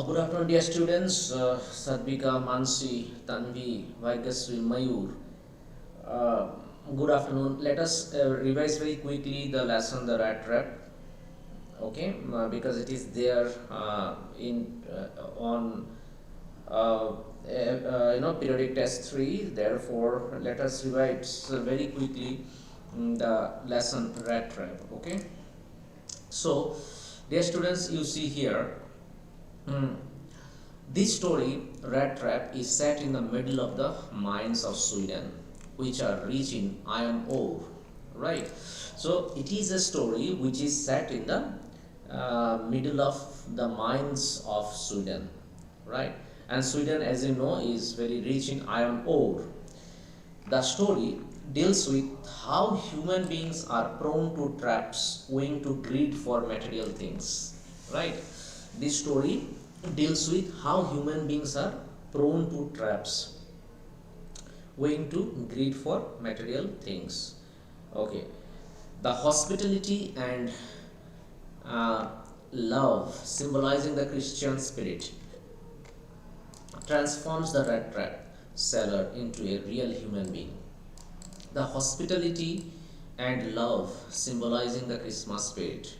Good afternoon, dear students. Sadvika, Mansi, Tanvi, Vaikasri, Mayur. Uh, Good afternoon. Let us revise very quickly the lesson, the rat trap. Okay, because it is there in on periodic test 3. Therefore, let us revise very quickly the lesson rat trap. Okay. So, dear students, you see here. Hmm. This story, Rat Trap, is set in the middle of the mines of Sweden, which are rich in iron ore, right? So it is a story which is set in the middle of the mines of Sweden, right? And Sweden, as you know, is very rich in iron ore. The story deals with how human beings are prone to traps owing to greed for material things, right? This story deals with how human beings are prone to traps owing to greed for material things. Okay, the hospitality and uh, love symbolizing the Christian spirit transforms the rat trap seller into a real human being. The hospitality and love symbolizing the Christmas spirit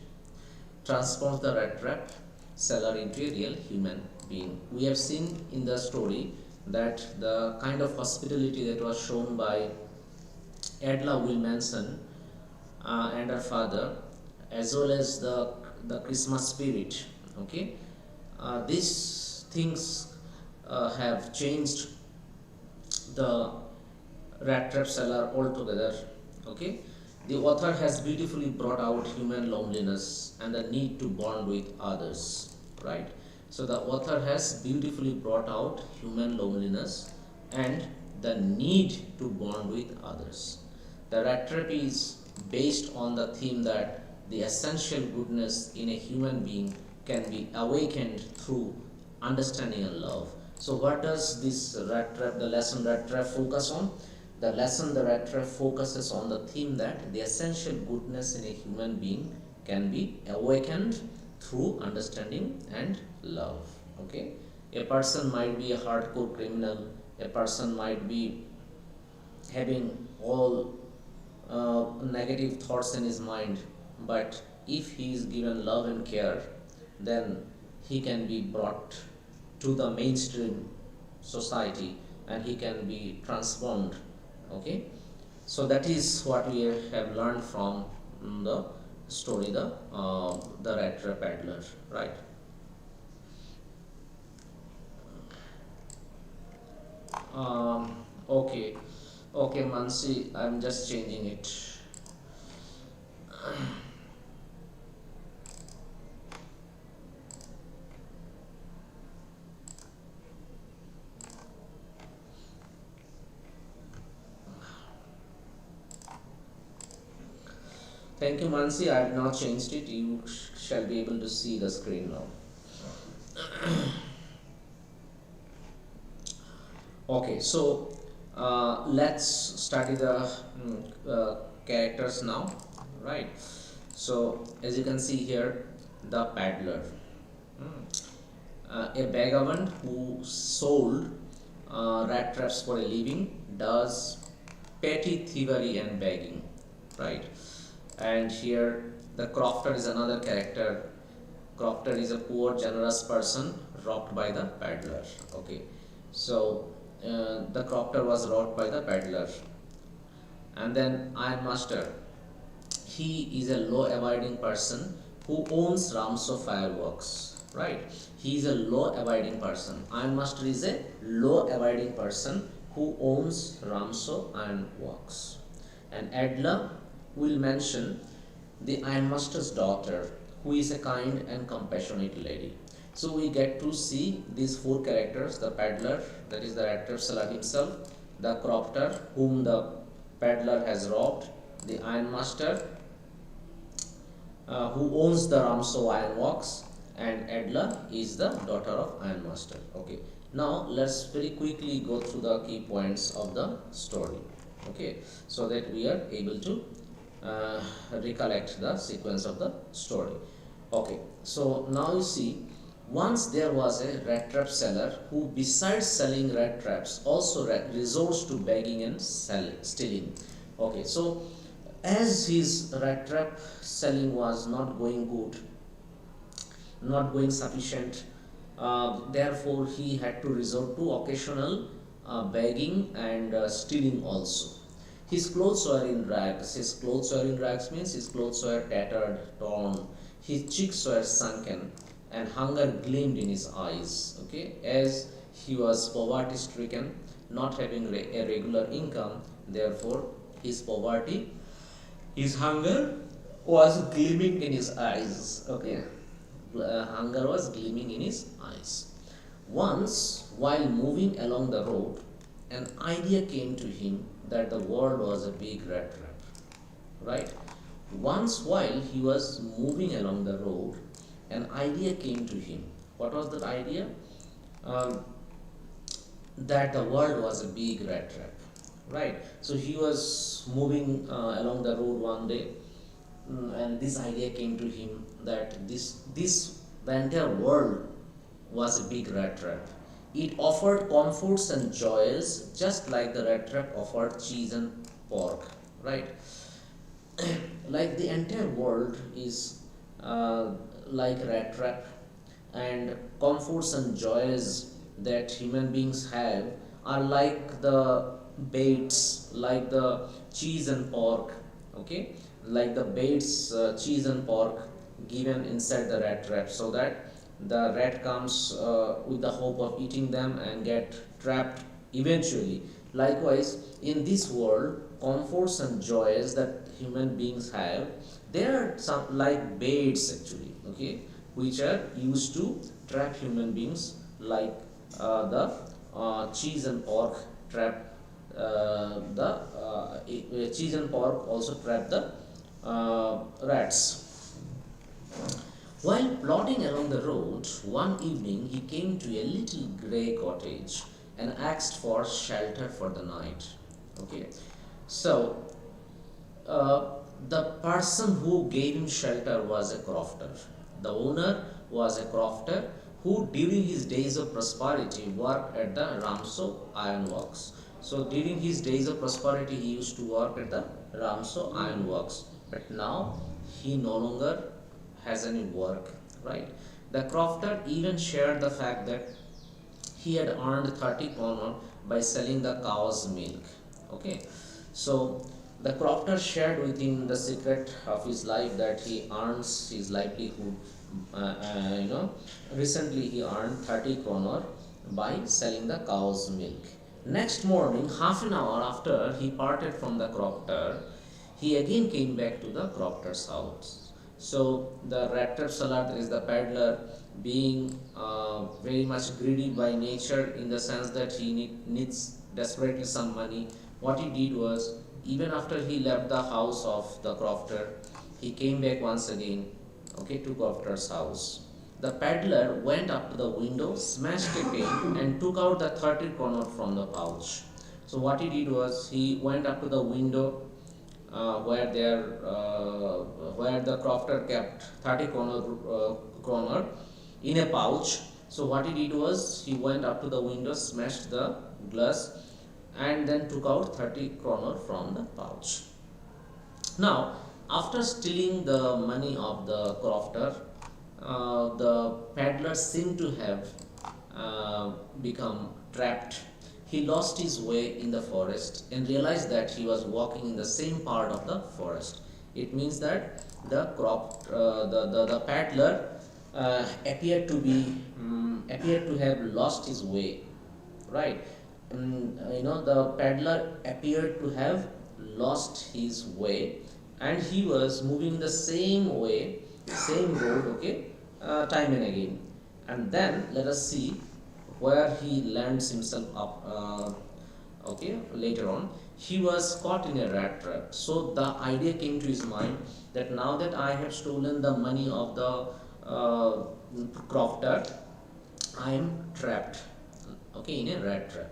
transforms the rat trap seller into a real human being. We have seen in the story that the kind of hospitality that was shown by Edla Wilmanson and her father, as well as the Christmas spirit. Okay, these things have changed the rat trap seller altogether. Okay, the author has beautifully brought out human loneliness and the need to bond with others, right? So the author has beautifully brought out human loneliness and the need to bond with others. The rat trap is based on the theme that the essential goodness in a human being can be awakened through understanding and love. So what does this rat trap, the lesson rat trap, focus on? The lesson, the Rattrap, focuses on the theme that the essential goodness in a human being can be awakened through understanding and love. Okay, a person might be a hardcore criminal, a person might be having all negative thoughts in his mind, but if he is given love and care, then he can be brought to the mainstream society and he can be transformed. Okay, so that is what we have learned from the story, the Rattrap Paddler, right? Okay, okay, Mansi, I'm just changing it. Thank you, Mansi. I have now changed it. You shall be able to see the screen now. Okay, so let's study the characters now, right? So as you can see here, the paddler, a vagabond who sold rat traps for a living, does petty thievery and begging, right? And here the crofter is another character. Crofter is a poor, generous person robbed by the peddler. Okay, so the crofter was robbed by the peddler. And then Ironmaster, he is a law-abiding person who owns Ramso fireworks, right? He is a law-abiding person. Ironmaster is a law-abiding person who owns Ramso Ironworks. And Adla will mention the Ironmaster's daughter, who is a kind and compassionate lady. So we get to see these four characters: the peddler, that is the Rattrap seller himself, the crofter, whom the peddler has robbed, the ironmaster, who owns the Ramso Ironworks, and Edla is the daughter of Ironmaster. Okay, now let's very quickly go through the key points of the story. Okay, so that we are able to recollect the sequence of the story. Okay, so now you see Once there was a rat trap seller who, besides selling rat traps, also resorts to begging and stealing. Okay, so as his rat trap selling was not going good, not going sufficient, therefore he had to resort to occasional begging and stealing also. His clothes were in rags. His clothes were in rags means his clothes were tattered, torn. His cheeks were sunken, and hunger gleamed in his eyes. Okay, as he was poverty stricken, not having a regular income, therefore his poverty, his hunger was gleaming in his eyes. Okay, hunger was gleaming in his eyes. Once, while moving along the road, an idea came to him that the world was a big rat trap. Right? Once, while he was moving along the road, an idea came to him. What was that idea? Um, that the world was a big rat trap. Right? So he was moving along the road one day, and this idea came to him that the entire world was a big rat trap. It offered comforts and joys just like the rat trap offered cheese and pork, right? Like the entire world is like rat trap, and comforts and joys that human beings have are like the baits, like the cheese and pork, okay, like the baits, cheese and pork given inside the rat trap, so that the rat comes with the hope of eating them and get trapped eventually. Likewise, in this world, comforts and joys that human beings have, they are some like baits actually, okay, which are used to trap human beings, like the cheese and pork trap cheese and pork also trap the rats. While plodding along the road, one evening he came to a little grey cottage and asked for shelter for the night. Okay, so the person who gave him shelter was a crofter. The owner was a crofter who, during his days of prosperity, worked at the Ramso Iron Works. So, during his days of prosperity, he used to work at the Ramso Iron Works. But now he no longer has any work, right? The crofter even shared the fact that he had earned 30 kroner by selling the cow's milk. Okay, so the crofter shared with him the secret of his life, that he earns his livelihood. Recently he earned 30 kroner by selling the cow's milk. Next morning, half an hour after he parted from the crofter, he again came back to the crofter's house. So the Rattrap seller is the peddler, being very much greedy by nature, in the sense that he needs desperately some money. What he did was, even after he left the house of the crofter, he came back once again, okay, to crofter's house. The peddler went up to the window, smashed a pane, and took out the 30 kroner from the pouch. So what he did was, he went up to the window where the crofter kept 30 kroner in a pouch. So what he did was, he went up to the window, smashed the glass, and then took out 30 kroner from the pouch. Now, after stealing the money of the crofter, the peddler seemed to have become trapped. He lost his way in the forest and realized that he was walking in the same part of the forest. It means that the peddler appeared to have lost his way, right? The peddler appeared to have lost his way, and he was moving the same way, same road, okay, time and again. And then let us see where he lands himself up. Okay, later on, he was caught in a rat trap. So the idea came to his mind that now that I have stolen the money of the crofter, I am trapped, okay, in a rat trap.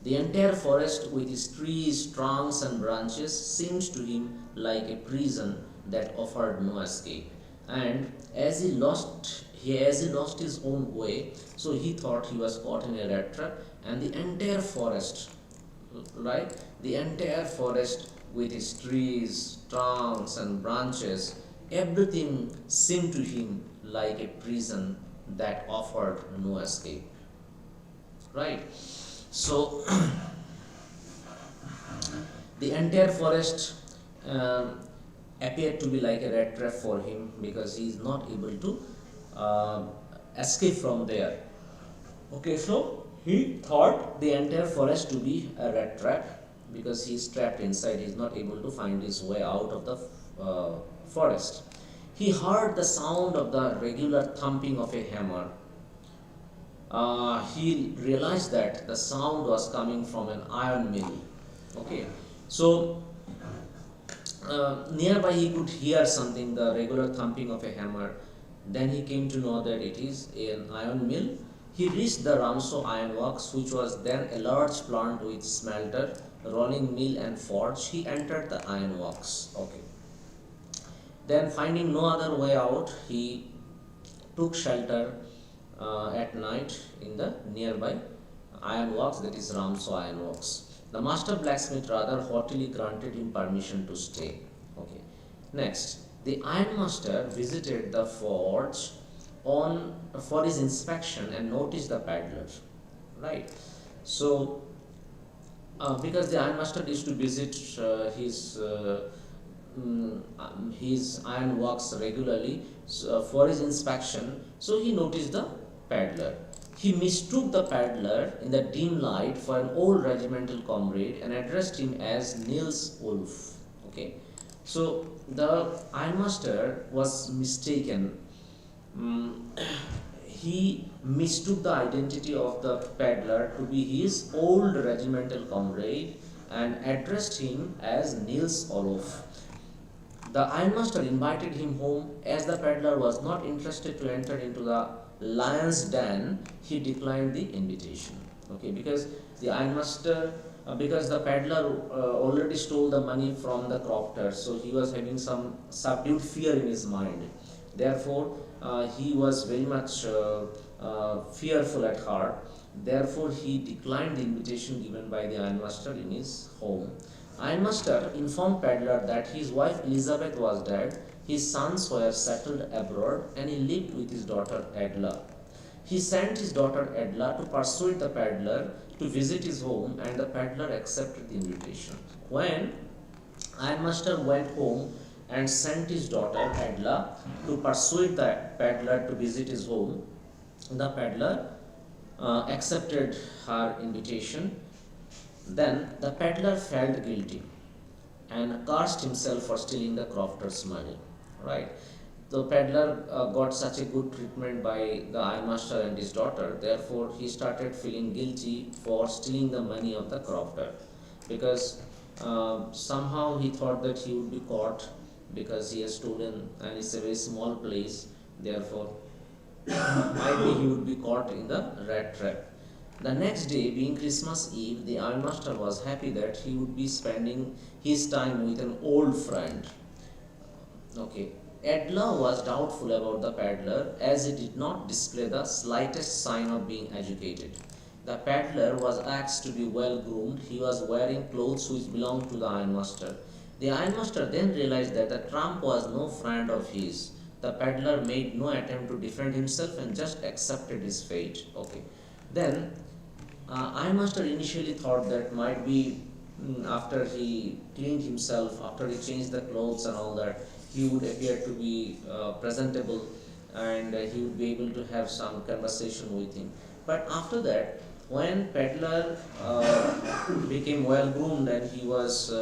The entire forest, with its trees, trunks, and branches, seemed to him like a prison that offered no escape. And as he lost As he lost his own way, so he thought he was caught in a rat trap, and the entire forest, right? The entire forest with its trees, trunks, and branches, everything seemed to him like a prison that offered no escape, right? So, the entire forest um, appeared to be like a rat trap for him because he is not able to uh, escape from there. Okay, so he thought the entire forest to be a rat trap because he is trapped inside. He is not able to find his way out of the forest. He heard the sound of the regular thumping of a hammer. He realized that the sound was coming from an iron mill. Okay, so nearby he could hear something, the regular thumping of a hammer. Then he came to know that it is an iron mill. He reached the Ramso Iron Works, which was then a large plant with smelter, rolling mill and forge. He entered the iron works. Okay. Then finding no other way out, he took shelter at night in the nearby iron works, that is Ramso Iron Works. The master blacksmith rather haughtily granted him permission to stay. Okay. Next, the ironmaster visited the forge on for his inspection and noticed the paddler. Right. So, because the ironmaster used to visit his iron works regularly, so, for his inspection, so he noticed the paddler. He mistook the paddler in the dim light for an old regimental comrade and addressed him as Niels Wolf. Okay, so the ironmaster was mistaken. He mistook the identity of the peddler to be his old regimental comrade and addressed him as Niels Olof. The ironmaster invited him home. As the peddler was not interested to enter into the lion's den, he declined the invitation. Okay, because the ironmaster, because the peddler already stole the money from the crofter, so he was having some subdued fear in his mind. Therefore, he was very much fearful at heart. Therefore, he declined the invitation given by the ironmaster in his home. Ironmaster informed Peddler that his wife Elizabeth was dead, his sons were settled abroad, and he lived with his daughter Edla. He sent his daughter Edla to persuade the peddler to visit his home, and the peddler accepted the invitation. When Ironmaster went home and sent his daughter Edla to persuade the peddler to visit his home, the peddler accepted her invitation. Then the peddler felt guilty and cursed himself for stealing the crofter's money. Right? The peddler got such a good treatment by the ironmaster and his daughter. Therefore, he started feeling guilty for stealing the money of the crofter, because somehow he thought that he would be caught because he has stolen and it's a very small place. Therefore, might be he would be caught in the rat trap. The next day, being Christmas Eve, the ironmaster was happy that he would be spending his time with an old friend. Okay. Edla was doubtful about the peddler, as he did not display the slightest sign of being agitated. The peddler was asked to be well groomed. He was wearing clothes which belonged to the ironmaster. The ironmaster then realized that the tramp was no friend of his. The peddler made no attempt to defend himself and just accepted his fate. Okay. Then, ironmaster initially thought that might be after he cleaned himself, after he changed the clothes and all that, he would appear to be presentable, and he would be able to have some conversation with him. But after that, when peddler became well groomed and he was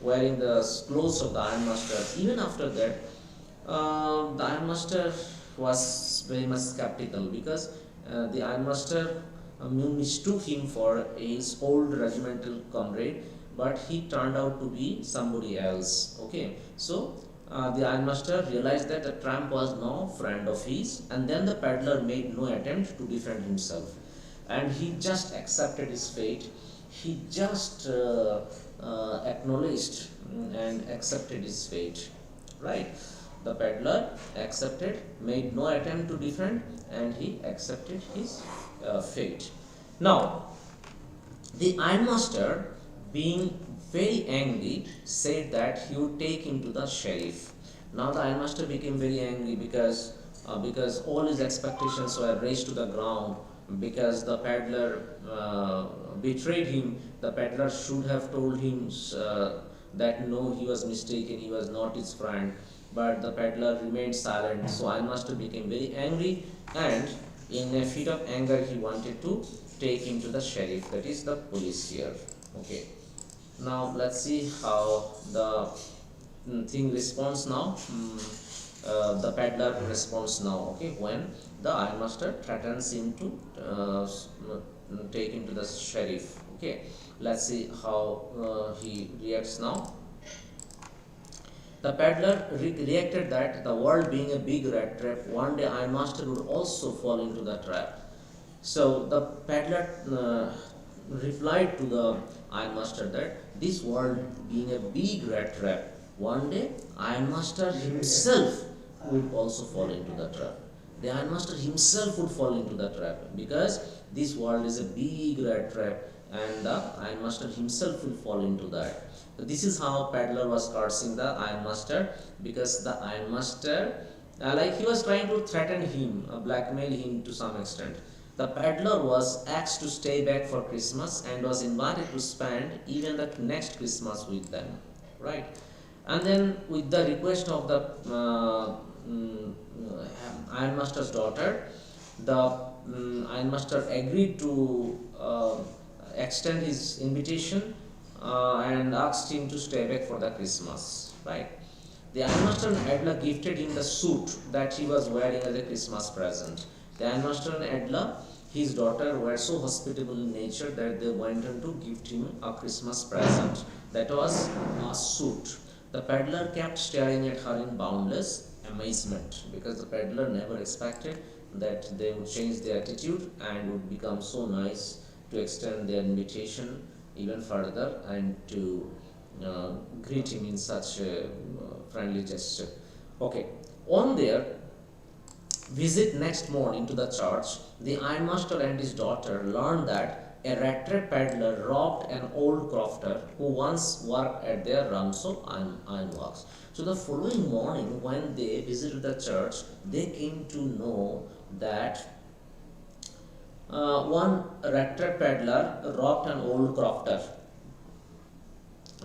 wearing the clothes of the ironmaster, even after that, the ironmaster was very much skeptical, because the ironmaster mistook him for his old regimental comrade, but he turned out to be somebody else. Okay, so the ironmaster realized that the tramp was no friend of his, and then the peddler made no attempt to defend himself, and he just accepted his fate. He just acknowledged and accepted his fate, right? The peddler accepted, made no attempt to defend, and he accepted his fate. Now, the ironmaster, being very angry, said that he would take him to the sheriff. Now the ironmaster became very angry because all his expectations were raised to the ground because the peddler betrayed him. The peddler should have told him that no, he was mistaken, he was not his friend. But the peddler remained silent. So ironmaster became very angry, and in a fit of anger, he wanted to take him to the sheriff, that is the police here. Okay. Now let's see how the thing responds now. The peddler responds now. Okay, when the ironmaster threatens him to take him to the sheriff. Okay, let's see how he reacts now. The peddler reacted that the world being a big rat trap, one day ironmaster would also fall into the trap. So the peddler replied to the ironmaster that this world being a big rat trap, one day ironmaster himself would also fall into the trap. The ironmaster himself would fall into the trap because this world is a big rat trap, and the ironmaster himself will fall into that. So this is how peddler was cursing the ironmaster, because the ironmaster, like he was trying to threaten him, blackmail him to some extent. The peddler was asked to stay back for Christmas and was invited to spend even the next Christmas with them, right? And then, with the request of the ironmaster's daughter, the ironmaster agreed to extend his invitation and asked him to stay back for the Christmas, right? The ironmaster and Adler gifted him the suit that he was wearing as a Christmas present. The ironmaster and Adler, his daughter, were so hospitable in nature that they went on to gift him a Christmas present. That was a suit. The peddler kept staring at her in boundless amazement, because the peddler never expected that they would change their attitude and would become so nice to extend their invitation even further and to greet him in such a friendly gesture. Okay, on their visit next morning to the church, the ironmaster and his daughter learned that a Rattrap peddler robbed an old crofter who once worked at their Ramso ironworks. So the following morning, when they visited the church, they came to know that one Rattrap peddler robbed an old crofter,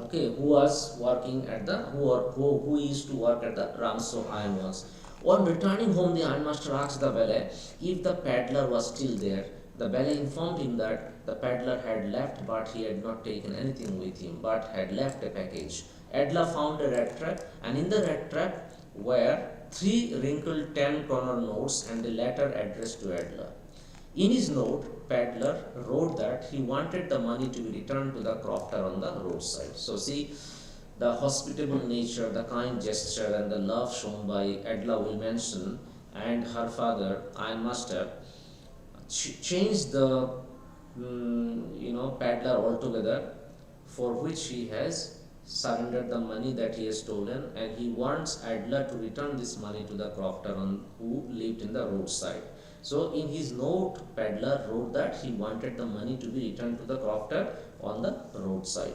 okay, who was working at the who used to work at the Ramso ironworks. On returning home, the ironmaster asked the valet if the peddler was still there. The valet informed him that the peddler had left, but he had not taken anything with him, but had left a package. Adler found a rat trap, and in the rat trap were 3 wrinkled 10-kroner notes and a letter addressed to Adler. In his note, peddler wrote that he wanted the money to be returned to the crofter on the roadside. So see, the hospitable nature, the kind gesture, and the love shown by Adler will mention, and her father, ironmaster, changed the peddler altogether, for which he has surrendered the money that he has stolen, and he wants Adler to return this money to the crofter who lived in the roadside. So in his note, peddler wrote that he wanted the money to be returned to the crofter on the roadside.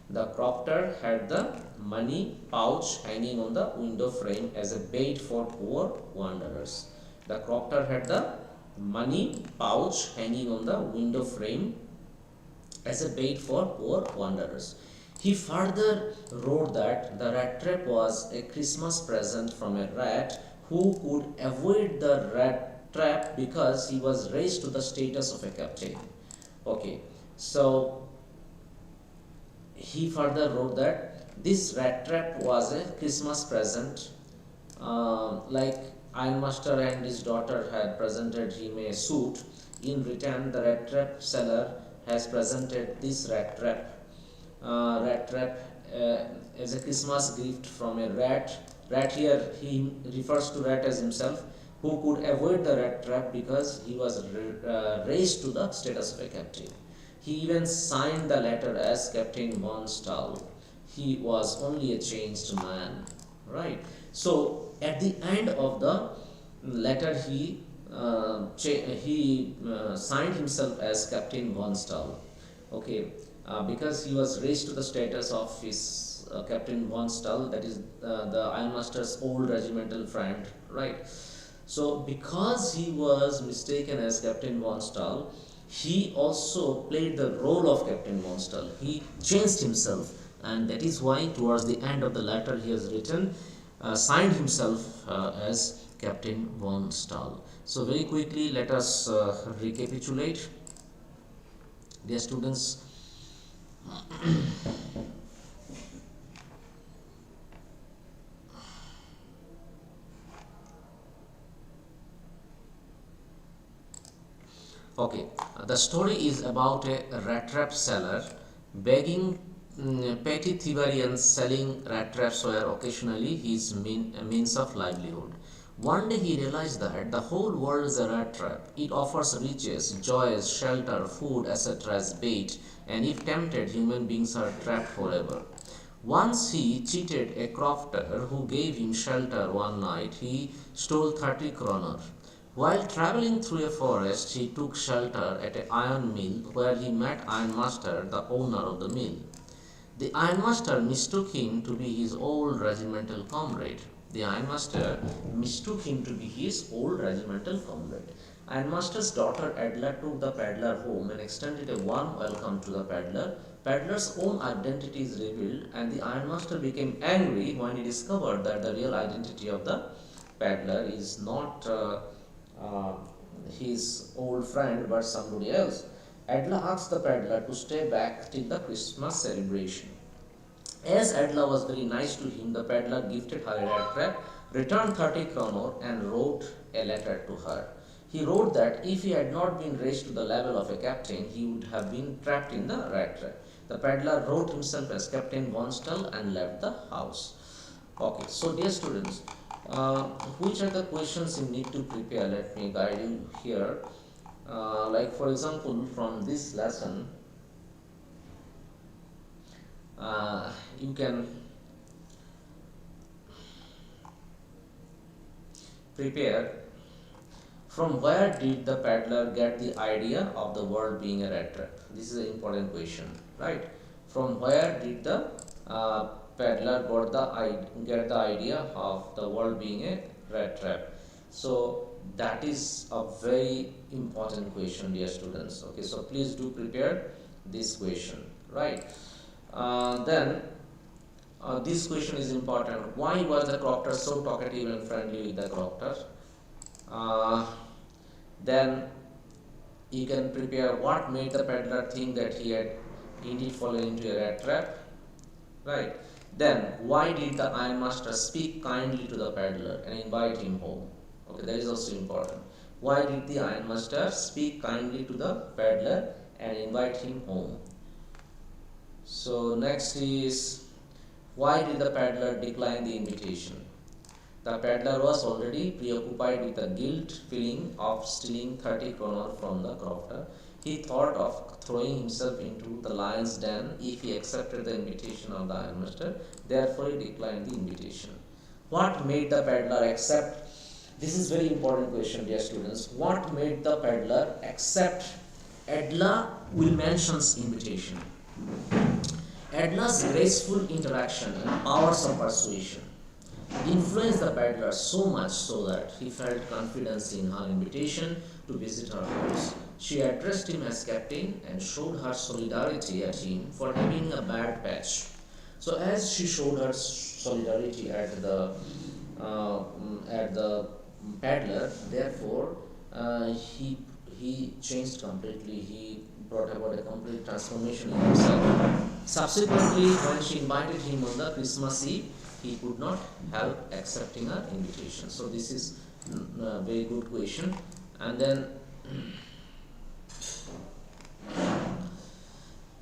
The crofter had the money pouch hanging on the window frame as a bait for poor wanderers. The crofter had the money pouch hanging on the window frame as a bait for poor wanderers. He further wrote that the rat trap was a Christmas present from a rat who could avoid the rat trap because he was raised to the status of a captain. Okay, so he further wrote that this rat trap was a Christmas present, like ironmaster and his daughter had presented him a suit. In return, the rat trap seller has presented this rat trap as a Christmas gift from a rat. Rat here, he refers to rat as himself, who could avoid the rat trap because he was raised to the status of a captain. He even signed the letter as Captain von Stahl. He was only a changed man. right? So at the end of the letter, he signed himself as Captain Von Stahl. Okay, because he was raised to the status of his Captain Von Stahl, that is the Ironmaster's old regimental friend, right? So because he was mistaken as Captain Von Stahl, he also played the role of Captain Von Stahl. He changed himself, and that is why towards the end of the letter he has written, signed himself as Captain Von Stahl. So very quickly let us recapitulate, dear students. Okay, the story is about a Rattrap seller begging petty thievery and selling rat traps were occasionally his means of livelihood. One day he realized that the whole world is a rat trap. It offers riches, joys, shelter, food, etc. as bait, and if tempted, human beings are trapped forever. Once he cheated a crofter who gave him shelter one night. He stole 30 kroner. While traveling through a forest, he took shelter at an iron mill where he met Ironmaster, the owner of the mill. The ironmaster mistook him to be his old regimental comrade. The ironmaster mistook him to be his old regimental comrade. Ironmaster's daughter Adela took the peddler home and extended a warm welcome to the peddler. Peddler's own identity is revealed, and the ironmaster became angry when he discovered that the real identity of the peddler is not uh, his old friend but somebody else. Adela asked the peddler to stay back till the Christmas celebration. As Adela was very nice to him, the peddler gifted her a rat trap, returned 30 kroner, and wrote a letter to her. He wrote that if he had not been raised to the level of a captain, he would have been trapped in the rat trap. The peddler wrote himself as Captain Von Stahl and left the house. Okay, so dear students, which are the questions you need to prepare? Let me guide you here. Like for example, from this lesson, you can prepare from where did the peddler get the idea of the world being a rat trap. This is an important question, right? From where did the peddler get the idea of the world being a rat trap? So that is a very important question, dear students. Okay, so please do prepare this question, right? Then this question is important. Why was the crofter so talkative and friendly with the crofter? Uh, then you can prepare what made the peddler think that he had indeed fallen into a rat trap, right? Then why did the ironmaster speak kindly to the peddler and invite him home? Okay, that is also important. Why did the ironmaster speak kindly to the peddler and invite him home? So next is, why did the peddler decline the invitation? The peddler was already preoccupied with the guilt feeling of stealing 30 kroner from the crofter. He thought of throwing himself into the lion's den if he accepted the invitation of the ironmaster. Therefore, he declined the invitation. What made the peddler accept? This is very important question, dear students. What made the peddler accept Adela Wilmanson's invitation? Adela's graceful interaction and powers of persuasion influenced the peddler so much so that he felt confidence in her invitation to visit her house. She addressed him as captain and showed her solidarity at him for having a bad patch. So as she showed her solidarity at the peddler, therefore he changed completely. He brought about a complete transformation in himself. Subsequently, when she invited him on the Christmas Eve, he could not help accepting her invitation. So this is a very good question. And then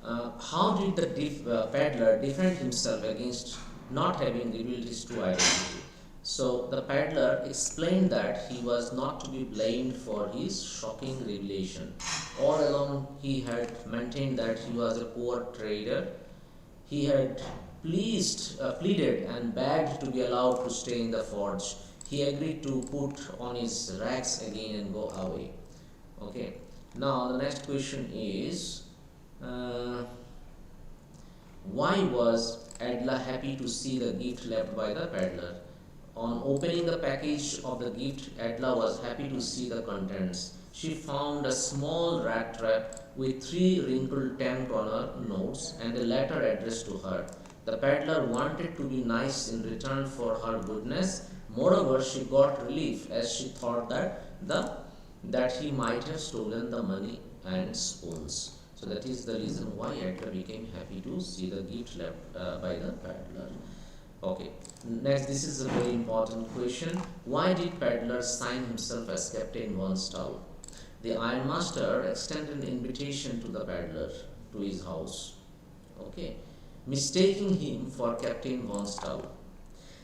how did the peddler defend himself against not having revealed his true identity? So the peddler explained that he was not to be blamed for his shocking revelation. All along he had maintained that he was a poor trader. He had pleaded and begged to be allowed to stay in the forge. He agreed to put on his rags again and go away. Okay. Now the next question is, uh, why was Adla happy to see the gift left by the peddler? On opening the package of the gift, Adla was happy to see the contents. She found a small rat trap with three wrinkled 10-corner notes and a letter addressed to her. The peddler wanted to be nice in return for her goodness. Moreover, she got relief as she thought that he might have stolen the money and spoons. So that is the reason why Adler became happy to see the gift left by the peddler. Okay. Next, this is a very important question. Why did peddler sign himself as Captain Von Stahl? The ironmaster extended an invitation to the peddler to his house. Okay. Mistaking him for Captain Von Stahl.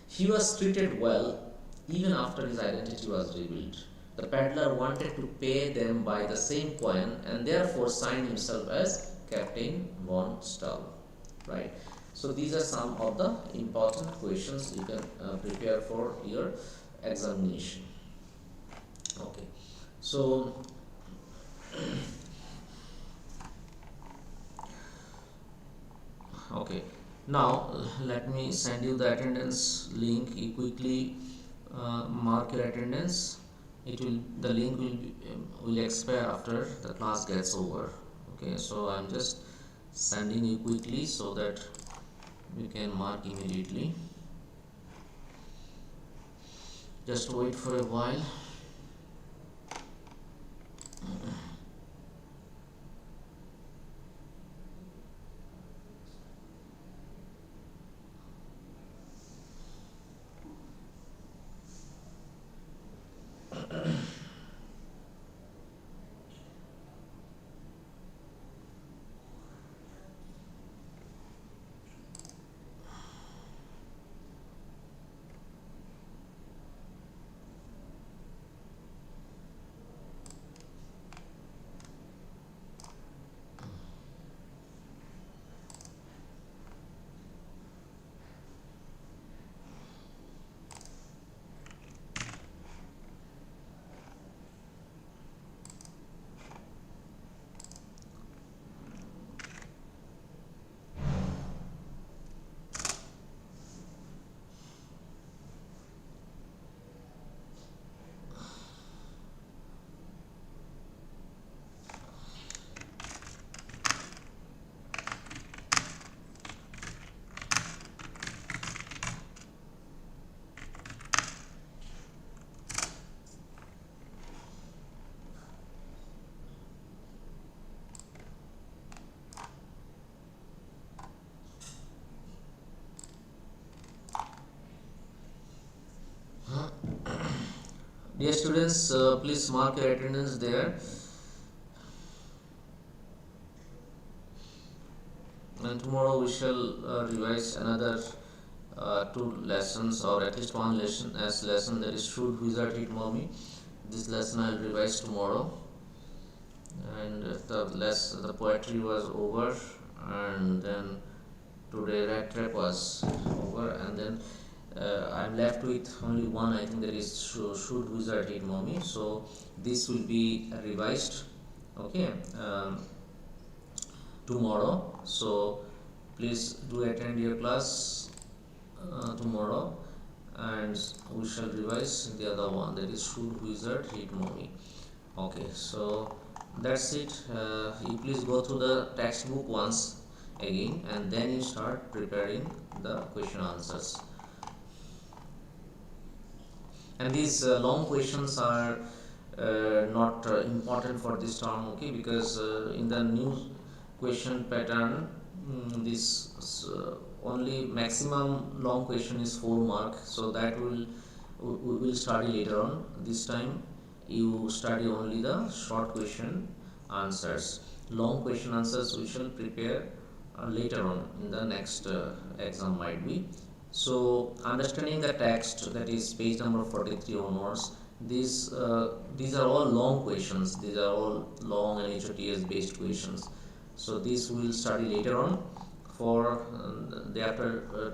He was treated well even after his identity was revealed. The peddler wanted to pay them by the same coin and therefore signed himself as Captain Von Stahl. Right. So these are some of the important questions you can prepare for your examination. Okay. So okay. Now let me send you the attendance link. You quickly mark your attendance. The link will expire after the class gets over. Okay. So I'm just sending you quickly so that you can mark immediately. Just wait for a while. Dear students, please mark your attendance there. And tomorrow we shall revise another two lessons, or at least one lesson, that is Should Wizard Hit Mommy. This lesson I'll revise tomorrow. And the poetry was over, and then today Rattrap was over, and then I'm left with only one. I think that is Should Wizard Hit Mommy. So this will be revised. Okay. Tomorrow. So please do attend your class tomorrow, and we shall revise the other one, that is Should Wizard Hit Mommy. Okay, so that's it. You please go through the textbook once again, and then you start preparing the question answers. And these long questions are not important for this term, okay, because in the new question pattern, this only maximum long question is 4 mark, so that we will study later on. This time you study only the short question answers. Long question answers we shall prepare later on in the next exam might be. So understanding the text, that is page number 43 onwards, these are all long questions. These are all long and HOTS based questions. So this we will study later on. for the after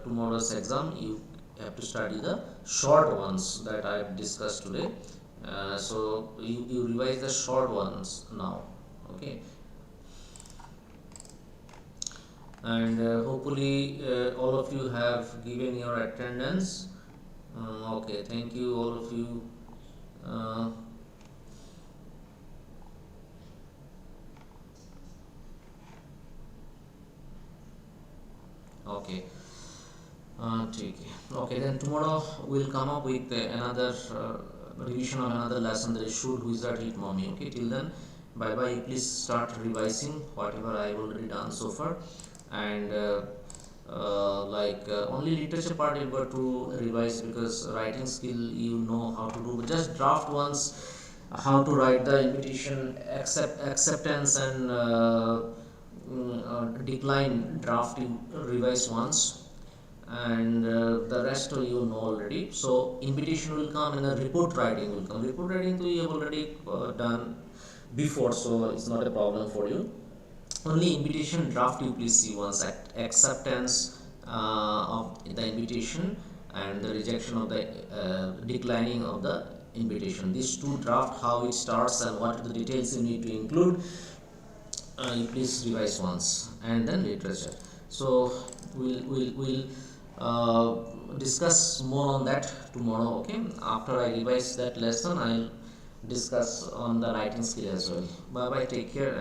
tomorrow's exam, you have to study the short ones that I have discussed today. So you revise the short ones now. Okay, and hopefully all of you have given your attendance. Okay, thank you all of you. uh, okay, ठीक है. Okay, then tomorrow we'll come up with another revision of another lesson, that is should wizard eat mommy. Okay, till then, bye bye. Please start revising whatever I've already done so far, and only literature part you've got to revise, because writing skill you know how to do. Just draft once how to write the invitation, acceptance, and decline draft you revise once, and the rest you know already. So invitation will come and the report writing will come. Report writing you have already done before, so it's not a problem for you. Only invitation draft you please see once. Acceptance of the invitation and the rejection of the declining of the invitation, these two draft, how it starts and what are the details you need to include, you please revise once, and then literature. So we'll discuss more on that tomorrow. Okay, after I revise that lesson, I'll discuss on the writing skill as well. Bye bye, take care.